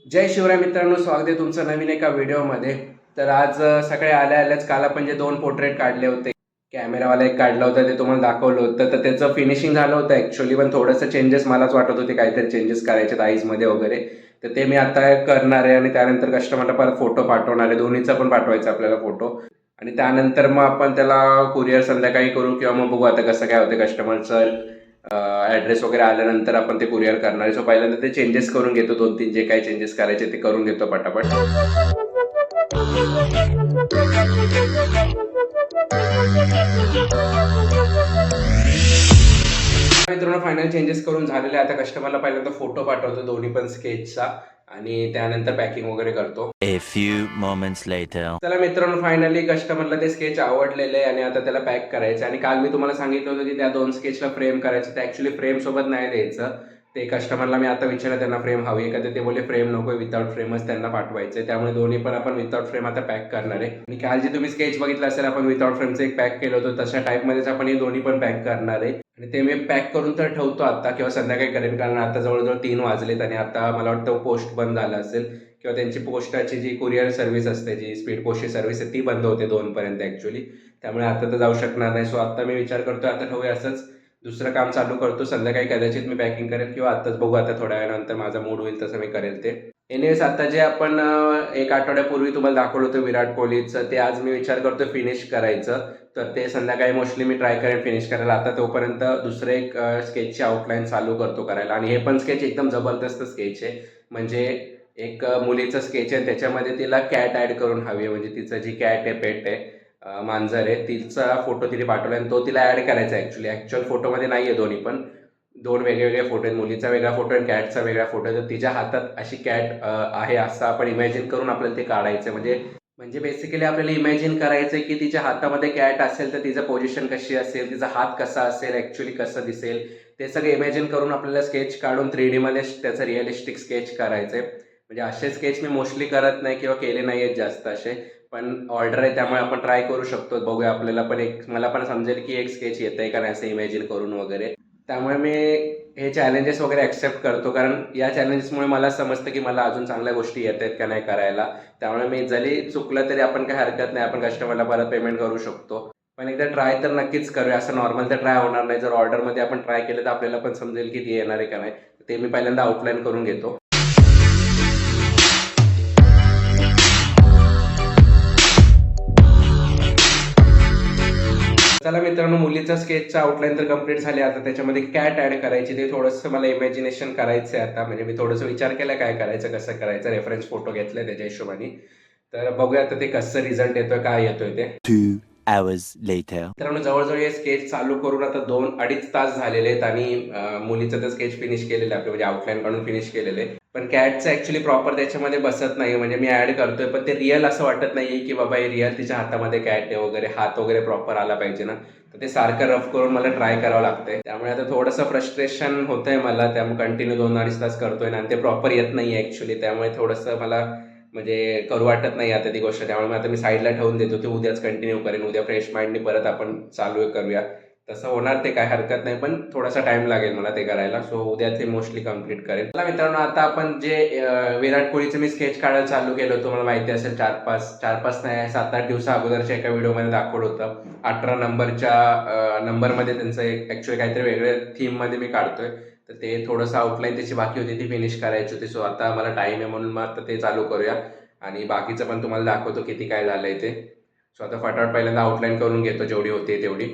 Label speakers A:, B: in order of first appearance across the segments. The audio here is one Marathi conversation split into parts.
A: जय शिवराय मित्रांनो, स्वागत आहे तुमचं नवीन एका व्हिडिओमध्ये. तर आज सकाळी आल्याच काल आपण जे 2 पोर्ट्रेट काढले होते, कॅमेरावाला एक काढलं होतं ते तुम्हाला दाखवलं होतं. तर त्याचं फिनिशिंग झालं होतं ॲक्च्युअली, पण थोडंसं चेंजेस मलाच वाटत होते, काहीतरी चेंजेस करायचे आईजमध्ये वगैरे. तर ते मी आता करणार आहे आणि त्यानंतर कस्टमरला परत फोटो पाठवणार आहे. दोन्हीचा पण पाठवायचा आपल्याला फोटो आणि त्यानंतर मग आपण त्याला कुरिअर संध्याकाळी करू किंवा मग बघू आता कसं काय होतं कस्टमरचं ॲड्रेस वगैरे आल्यानंतर आपण ते कुरिअर करणार आहे. सो पहिल्यांदा ते चेंजेस करून घेतो, 2-3 जे काही चेंजेस करायचे ते करून घेतो पटापट. मित्रांनो, फायनल चेंजेस करून झालेले. आता कस्टमरला पहिल्यांदा फोटो पाठवतो दोन्ही पण स्केचचा आणि त्यानंतर पॅकिंग वगैरे करतो.
B: A few moments later.
A: चला मित्रांनो, फायनली कस्टमरला ते स्केच आवडलेले आहे आणि आता त्याला पॅक करायचं. आणि काल मी तुम्हाला सांगितलं होतं की त्या 2 स्केचला फ्रेम करायचं. ते ॲक्च्युली फ्रेम सोबत नाही द्यायचं. ते कस्टमरला मी आता विचारलं त्यांना फ्रेम हवी आहे का, तर ते बोलले फ्रेम नको, विदाऊट फ्रेमच त्यांना पाठवायचं आहे. त्यामुळे दोन्ही पण आपण विदाऊट फ्रेम आता पॅक करणार आहे. आणि काल जे तुम्ही स्केच बघितलं असेल, आपण विदाऊट फ्रेमचं एक पॅक केलं होतं, तशा टाईपमध्येच आपण हे दोन्ही पण पॅक करणार आहे. आणि ते मी पॅक करून तर ठेवतो आता किंवा संध्याकाळी करेन, कारण आता जवळजवळ 3 वाजलेत आणि आता मला वाटतं पोस्ट बंद झालं असेल किंवा त्यांची पोस्टाची जी कुरिअर सर्व्हिस असते, जी स्पीड पोस्टची सर्व्हिस आहे, ती बंद होते 2 पर्यंत ॲक्च्युअली. त्यामुळे आता तर जाऊ शकणार नाही. सो आता मी विचार करतो आता ठेवूया असंच, दुसरं काम चालू करतो. संध्याकाळी कदाचित मी पॅकिंग करेल किंवा आत्ताच बघू, आता थोड्या वेळानंतर माझा मूड होईल तसं मी करेल ते. एनिवेज, आता जे आपण 1 आठवड्यापूर्वी तुम्हाला दाखवलं होतं विराट कोहलीचं, ते आज मी विचार करतो फिनिश करायचं. तर ते संध्याकाळी मोस्टली मी ट्राय करेन फिनिश करायला. आता तोपर्यंत दुसरं एक स्केचची आउटलाईन चालू करतो करायला. आणि हे पण स्केच एकदम जबरदस्त स्केच आहे. म्हणजे एक मुलीचं स्केच आहे, त्याच्यामध्ये तिला कॅट ॲड करून हवी आहे. म्हणजे तिचं जी कॅट आहे, पेट आहे, मांजर आहे, तिचा फोटो तिने पाठवला आणि तो तिला ॲड करायचा आहे. ॲक्च्युअल फोटोमध्ये नाही आहे दोन्ही पण. 2 वेगवेगळे फोटो आहेत. मुलीचा वेगळा फोटो आणि कॅटचा वेगळा फोटो आहे. तर तिच्या हातात अशी कॅट आहे असं आपण इमॅजिन करून आपल्याला ते काढायचं आहे. म्हणजे म्हणजे बेसिकली आपल्याला इमॅजिन करायचं आहे की तिच्या हातामध्ये कॅट असेल तर तिचं पोझिशन कशी असेल, तिचा हात कसा असेल, ॲक्च्युअली कसं दिसेल, ते सगळं इमॅजिन करून आपल्याला स्केच काढून 3Dमध्ये त्याचं रिअलिस्टिक स्केच करायचं आहे. म्हणजे असे स्केच मी मोस्टली करत नाही किंवा केले नाही आहेत जास्त असे. पण ऑर्डर आहे त्यामुळे आपण ट्राय करू शकतो. बघूया, आपल्याला पण एक, मला पण समजेल की एक स्केच येतंय का नाही असं इमॅजिन करून वगैरे. त्यामुळे मी हे चॅलेंजेस वगैरे ॲक्सेप्ट करतो, कारण या चॅलेंजेसमुळे मला समजतं की मला अजून चांगल्या गोष्टी येत आहेत का नाही करायला. त्यामुळे मी जरी चुकलं तरी आपण काही हरकत नाही, आपण कस्टमरला परत पेमेंट करू शकतो. पण एकदा ट्राय तर नक्कीच करूया. असं नॉर्मल तर ट्राय होणार नाही. जर ऑर्डरमध्ये आपण ट्राय केलं तर आपल्याला पण समजेल की ती येणार आहे का नाही. ते मी पहिल्यांदा आउटलाईन करून घेतो. चला मित्रांनो, मुलीचा स्केचचा आउटलाईन तर कंप्लीट झाली. आता त्याच्यामध्ये कॅट ॲड करायची, ते थोडंसं मला इमॅजिनेशन करायचं आहे आता. म्हणजे मी थोडंसं विचार केला काय करायचं, कसं करायचं, रेफरन्स फोटो घेतले त्याच्या हिशोबाने. तर बघूया आता ते कसं रिझल्ट येतोय, काय येतोय ते.
B: 2 hours later.
A: मित्रांनो, जवळजवळ हे स्केच चालू करून आता 2-2.5 तास झालेले आहेत आणि मुलीचं तर स्केच फिनिश केलेलं आहे आपलं, म्हणजे आउटलाईन काढून फिनिश केलेलं आहे. पण कॅटचं ॲक्च्युली प्रॉपर त्याच्यामध्ये बसत नाही. म्हणजे मी ॲड करतोय पण ते रिअल असं वाटत नाहीये की बाबा हे रिअल तिच्या हातामध्ये कॅट आहे वगैरे, हात वगैरे प्रॉपर आला पाहिजे ना. तर ते सारखं रफ करून मला ट्राय करावं लागतंय. त्यामुळे आता थोडंसं फ्रस्ट्रेशन होतंय मला. त्यामुळे कंटिन्यू 2-2.5 तास करतोय आणि ते प्रॉपर येत नाहीये ॲक्च्युली. त्यामुळे थोडंसं मला म्हणजे करू वाटत नाही आता ती गोष्ट. त्यामुळे आता मी साईडला ठेवून देतो. ते उद्याच कंटिन्यू करेन. उद्या फ्रेश माइंडने परत आपण चालू करूया. तसं होणार ते, काय हरकत नाही, पण थोडासा टाइम लागेल मला ते करायला. सो उद्या ते मोस्टली कंप्लीट करेन. चला मित्रांनो, आता आपण जे विराट कोहलीचं मी स्केच काढायला चालू केलं होतं, तुम्हाला माहिती असेल 4-5 नाही 7-8 दिवसा अगोदरच्या एका व्हिडिओमध्ये दाखवलं होतं. 18 नंबरच्या नंबरमध्ये त्यांचं एक ॲक्च्युअली काहीतरी वेगळ्या थीममध्ये मी काढतोय. तर ते थोडंसं आउटलाईन त्याची बाकी होती, ती फिनिश करायची होती. सो आता मला टाईम आहे म्हणून मग आता ते चालू करूया आणि बाकीचं पण तुम्हाला दाखवतो किती काय झालंय ते. सो आता फटाफट पहिल्यांदा आउटलाईन करून घेतो जेवढी होते तेवढी.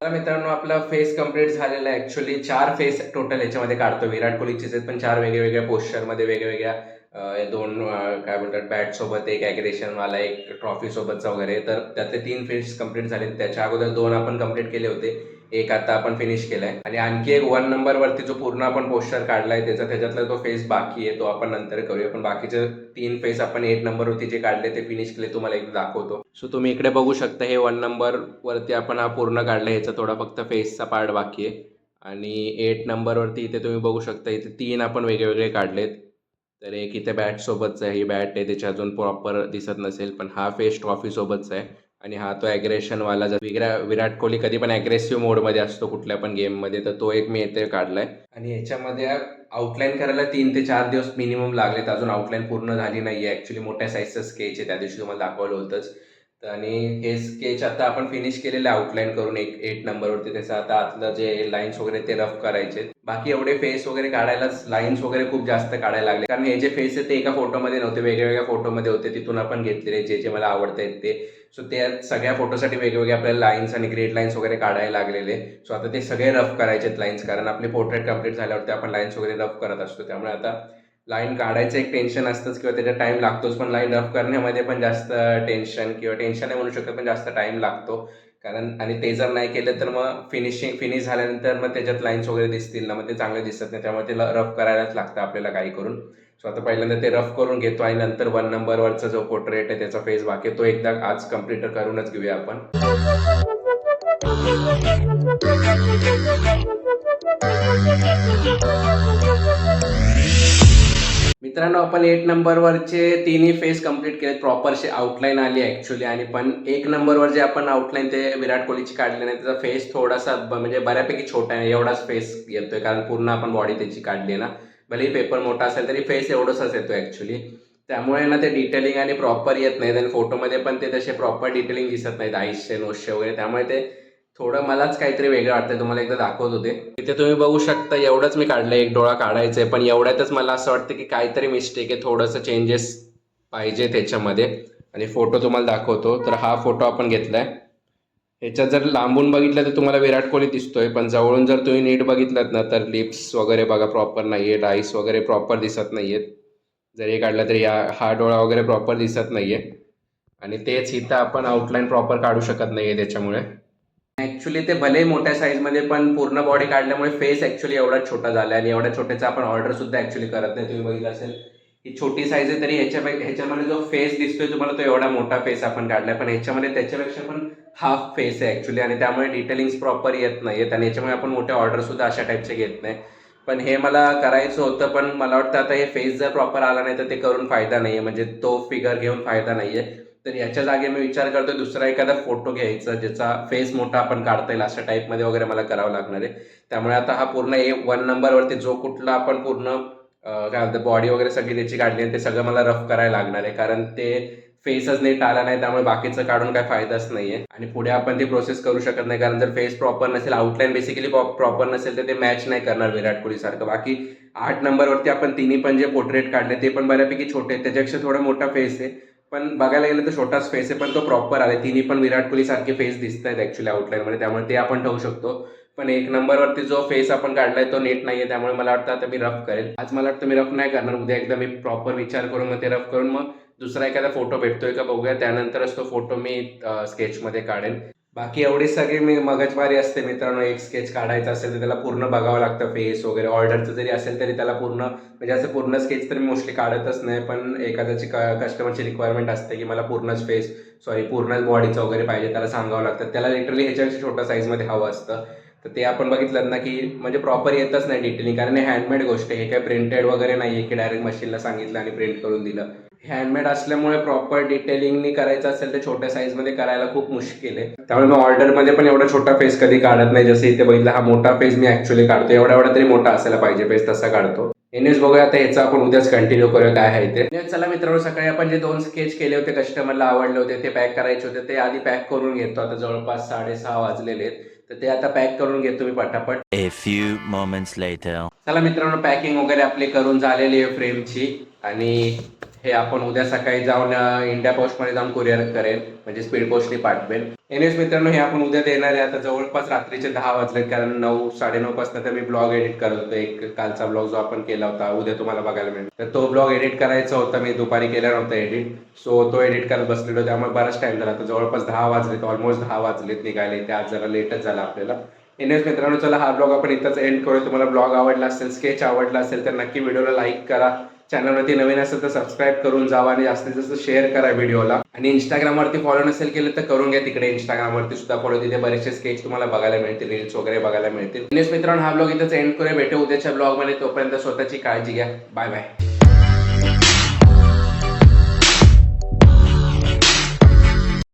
A: तर मित्रांनो, आपला फेस कंप्लीट झालेला आहे. ॲक्च्युअली 4 फेस टोटल याच्यामध्ये काढतो. विराट कोहलीचेच आहेत पण 4 वेगवेगळ्या पोश्चरमध्ये, वेगवेगळ्या 2 काय बोलतात बॅटसोबत, एक ॲग्रेशनवाला, एक ट्रॉफीसोबतचा वगैरे. तर त्यातले 3 फेस कंप्लीट झाले. त्याच्या अगोदर 2 आपण कंप्लीट केले होते. एक आता आपण फिनिश केलाय आणि आणखी एक 1 नंबरवरती जो पूर्ण आपण पोस्टर काढलाय त्याच्यातला तो फेस बाकी आहे, तो आपण नंतर करूया. पण बाकीचे 3 फेस आपण 8 नंबरवरती जे काढले ते फिनिश केले, तुम्हाला एकदा दाखवतो. सो तुम्ही इकडे बघू शकता, हे 1 नंबरवरती आपण हा पूर्ण काढला. ह्याचा थोडा फक्त फेसचा पार्ट बाकी आहे. आणि 8 नंबरवरती इथे तुम्ही बघू शकता, इथे 3 आपण वेगवेगळे काढलेत. तर एक इथे बॅट सोबतचा आहे, ही बॅट आहे, त्याची अजून प्रॉपर दिसत नसेल, पण हा फेस ट्रॉफी सोबतचा आहे. आणि हा तो ॲग्रेशनवाला जर विराट कोहली कधी पण ॲग्रेसिव्ह मोडमध्ये असतो कुठल्या पण गेममध्ये, तर तो एक मी इथे काढलाय. आणि याच्यामध्ये आउटलाईन करायला 3 ते 4 दिवस मिनिमम लागलेत. अजून आउटलाईन पूर्ण झाली नाही आहे. ॲक्च्युली मोठ्या साईजचं स्केच आहे, त्या दिवशी तुम्हाला दाखवलं होतंच. आणि हे स्केच आता आपण फिनिश केलेलं आउटलाईन करून 8 नंबरवरती. त्याचं आता आतलं जे लाईन्स वगैरे ते रफ करायचे. बाकी एवढे फेस वगैरे काढायलाच लाईन्स वगैरे खूप जास्त काढायला लागले, कारण हे जे फेस आहे ते एका फोटोमध्ये नव्हते, वेगवेगळ्या फोटोमध्ये होते. तिथून आपण घेतलेले जे मला आवडत आहेत ते. सो त्या सगळ्या फोटोसाठी वेगवेगळे आपल्याला लाईन्स आणि ग्रेड लाईन्स वगैरे काढायला लागलेले. सो आता ते सगळे रफ करायचे आहेत लाईन्स, कारण आपली पोर्ट्रेट कंप्लीट झाल्यावरती आपण लाईन्स वगैरे रफ करत असतो. त्यामुळे आता लाईन काढायचं एक टेन्शन असतंच किंवा त्याचा टाईम लागतोच, पण लाईन रफ करण्यामध्ये पण जास्त टेन्शन नाही म्हणू शकत, पण जास्त टाईम लागतो. कारण आणि ते जर नाही केलं तर मग फिनिश झाल्यानंतर मग त्याच्यात लाईन्स वगैरे दिसतील ना, मग ते चांगले दिसत नाही. त्यामुळे ते रफ करायलाच लागतं आपल्याला काही करून. सो आता पहिल्यांदा ते रफ करून घेतो आणि नंतर 1 नंबरवरचा जो पोर्ट्रेट आहे त्याचा फेस बाकी तो एकदा आज कम्प्लीट करूनच घेऊया आपण. मित्रांनो, आपण 8 नंबरवरचे तिन्ही फेस कम्प्लीट केलेत. प्रॉपरशी आउटलाईन आली ॲक्च्युली. आणि पण 1 नंबरवर जे आपण आउटलाईन ते विराट कोहलीची काढली नाही, त्याचा फेस थोडासा म्हणजे बऱ्यापैकी छोटा आहे, एवढाच फेस येतोय, कारण पूर्ण आपण बॉडी त्याची काढली आहे ना. भलेही पेपर मोठा असेल तरी फेस एवढंच येतो ॲक्च्युली. त्यामुळे ना ते डिटेलिंग आणि प्रॉपर येत नाहीत, आणि फोटोमध्ये पण ते तसे प्रॉपर डिटेलिंग दिसत नाहीत, आईसचे नोसचे वगैरे. त्यामुळे ते थोडं मलाच काहीतरी वेगळं वाटतंय. तुम्हाला एकदा दाखवत होते. इथे तुम्ही बघू शकता, एवढंच मी काढलं, एक डोळा काढायचा आहे, पण एवढ्यातच मला असं वाटतं की काहीतरी मिस्टेक आहे, थोडंसं चेंजेस पाहिजे त्याच्यामध्ये. आणि फोटो तुम्हाला दाखवतो. तर हा फोटो आपण घेतलाय. ह्याच्यात जर लांबून बघितलं तर तुम्हाला विराट कोहली दिसतोय, पण जवळून जर तुम्ही नीट बघितलं ना, तर लिप्स वगैरे बघा प्रॉपर नाही आहेत, आईस वगैरे प्रॉपर दिसत नाही आहेत. जर हे काढलं तरी हा डोळा वगैरे प्रॉपर दिसत नाही आहे. आणि तेच इथं आपण आउटलाईन प्रॉपर काढू शकत नाही आहे त्याच्यामुळे. ॲक्च्युली ते भले मोठ्या साईजमध्ये, पण पूर्ण बॉडी काढल्यामुळे फेस ॲक्च्युली एवढा छोटा झाला आहे. आणि एवढ्या छोट्याचं आपण ऑर्डरसुद्धा ॲक्च्युली करत नाही. तुम्ही बघितलं असेल ही छोटी साईज आहे, तरी ह्याच्यामध्ये जो फेस दिसतोय तुम्हाला तो एवढा मोठा फेस आपण काढलाय, पण ह्याच्यामध्ये त्याच्यापेक्षा पण हाफ फेस आहे ॲक्च्युली. आणि त्यामुळे डिटेलिंग्स प्रॉपर येत नाही आहेत, आणि याच्यामुळे आपण मोठे ऑर्डरसुद्धा अशा टाईपचे घेत नाही. पण हे मला करायचं होतं, पण मला वाटतं आता हे फेस जर प्रॉपर आला नाही तर ते करून फायदा नाही आहे, म्हणजे तो फिगर घेऊन फायदा नाही आहे. तर याच्या जागी मी विचार करतो दुसरा एखादा फोटो घ्यायचा ज्याचा फेस मोठा आपण काढता येईल, अशा टाईपमध्ये वगैरे मला करावं लागणार आहे. त्यामुळे आता हा पूर्ण 1 नंबरवरती जो कुठला आपण पूर्ण काय म्हणतं बॉडी वगैरे सगळी त्याची काढली आहे, ते सगळं मला रफ करायला लागणार आहे, कारण ते फेसच नीट आला नाही. त्यामुळे बाकीचं काढून काय फायदाच नाही आहे, आणि पुढे आपण ती प्रोसेस करू शकत नाही, कारण जर फेस प्रॉपर नसेल, आउटलाईन बेसिकली प्रॉपर नसेल, तर ते मॅच नाही करणार विराट कोहलीसारखं. बाकी 8 नंबरवरती आपण तिन्ही पण जे पोर्ट्रेट काढले ते पण बऱ्यापैकी छोटे आहेत, त्याच्यापेक्षा थोडा मोठा फेस आहे, पण बघायला गेलं तर छोटाच फेस आहे, पण तो प्रॉपर आला. तिन्ही पण विराट कोहली सारखे फेस दिसत आहेत ॲक्च्युली आउटलाईनमध्ये, त्यामुळे ते आपण ठेवू शकतो. पण 1 नंबरवरती जो फेस आपण काढलाय तो नीट नाहीये, त्यामुळे मला वाटतं आता मी रफ करेल. आज मला वाटतं मी रफ नाही करणार, उद्या एकदा मी प्रॉपर विचार करून मग ते रफ करून मग दुसरा एखादा फोटो भेटतोय का बघूया, त्यानंतरच तो फोटो मी स्केचमध्ये काढेन. बाकी एवढी सगळी मी मगजमारी असते मित्रांनो. एक स्केच काढायचं असेल तर त्याला पूर्ण बघावं लागतं, फेस वगैरे. ऑर्डरचं जरी असेल तरी त्याला पूर्ण, म्हणजे असं पूर्ण स्केच तर मी मोस्टली काढतच नाही, पण एखाद्याची कस्टमरची रिक्वायरमेंट असते की मला पूर्णच बॉडीचं वगैरे पाहिजे, त्याला सांगावं लागतं. त्याला लिटरली ह्याच्यापेक्षा छोट्या साईजमध्ये हवं असतं. तर ते आपण बघितलं ना की म्हणजे प्रॉपर येतच नाही डिटेलिंग, कारण हे हँडमेड गोष्ट आहे. हे काय प्रिंटेड वगैरे नाही आहे की डायरेक्ट मशीनला सांगितलं आणि प्रिंट करून दिलं. हँडमेड असल्यामुळे प्रॉपर डिटेलिंगनी करायचं असेल तर छोट्या साईजमध्ये करायला खूप मुश्किल आहे. त्यामुळे मी ऑर्डरमध्ये पण एवढा छोटा फेस कधी काढत नाही. जसं इथे बघितलं, हा मोठा फेस मी ॲक्च्युली काढतो, एवढा तरी मोठा असायला पाहिजे फेस, तसा काढतो. एनिवेज बघूया आता ह्याचं आपण उद्याच कंटिन्यू करूया काय आहे ते. चला मित्रांनो, सकाळी आपण जे 2 स्केच केले होते, कस्टमरला आवडले होते, ते पॅक करायचे होते, ते आधी पॅक करून घेतो. आता जवळपास 6:30 वाजलेले आहेत, तर ते आता पॅक करून घेतो मी पटापट.
B: A few moments later.
A: चला मित्रांनो, पॅकिंग वगैरे आपली करून झालेली आहे फ्रेमची, आणि हे आपण उद्या सकाळी जाऊन इंडिया पोस्टमध्ये जाऊन कुरिअर करेल, म्हणजे स्पीड पोस्टने पाठवेल. एनिवेज मित्रांनो, हे आपण उद्या देणार आहे. आता जवळपास रात्रीचे 10 वाजलेत, कारण 9-9:30 पासून तर मी ब्लॉग एडिट करत होतो. एक कालचा ब्लॉग जो आपण केला होता, उद्या तुम्हाला बघायला मिळेल, तर तो ब्लॉग एडिट करायचा होता. मी दुपारी केला नव्हता एडिट, सो तो एडिट करत बसलेलो, त्यामुळे बराच टाइम झाला. आता जवळपास 10 वाजलेत, ऑलमोस्ट 10 वाजलेत निघायला इथे. आज जरा लेटच झाला आपल्याला. एनिवेज मित्रांनो, चला हा ब्लॉग आपण इथंच एंड करूया. तुम्हाला ब्लॉग आवडला असेल, स्केच आवडला असेल तर नक्की व्हिडिओला लाईक करा. चॅनलवरती नवीन असेल तर सबस्क्राईब करून जावा, आणि जास्तीत जास्त शेअर करा व्हिडिओला. आणि इंस्टाग्रामवरती फॉलो नसेल केलं तर करून घ्या, तिकडे इंस्टाग्रामवरती सुद्धा फॉलो. तिथे बरेचसे स्केच तुम्हाला बघायला मिळतील, रील्स वगैरे बघायला मिळतील. एनिवेज मित्रांनो, हा ब्लॉग इथंच एंड करूया. भेटू उद्याच्या ब्लॉगमध्ये. तोपर्यंत स्वतःची काळजी घ्या. Bye bye.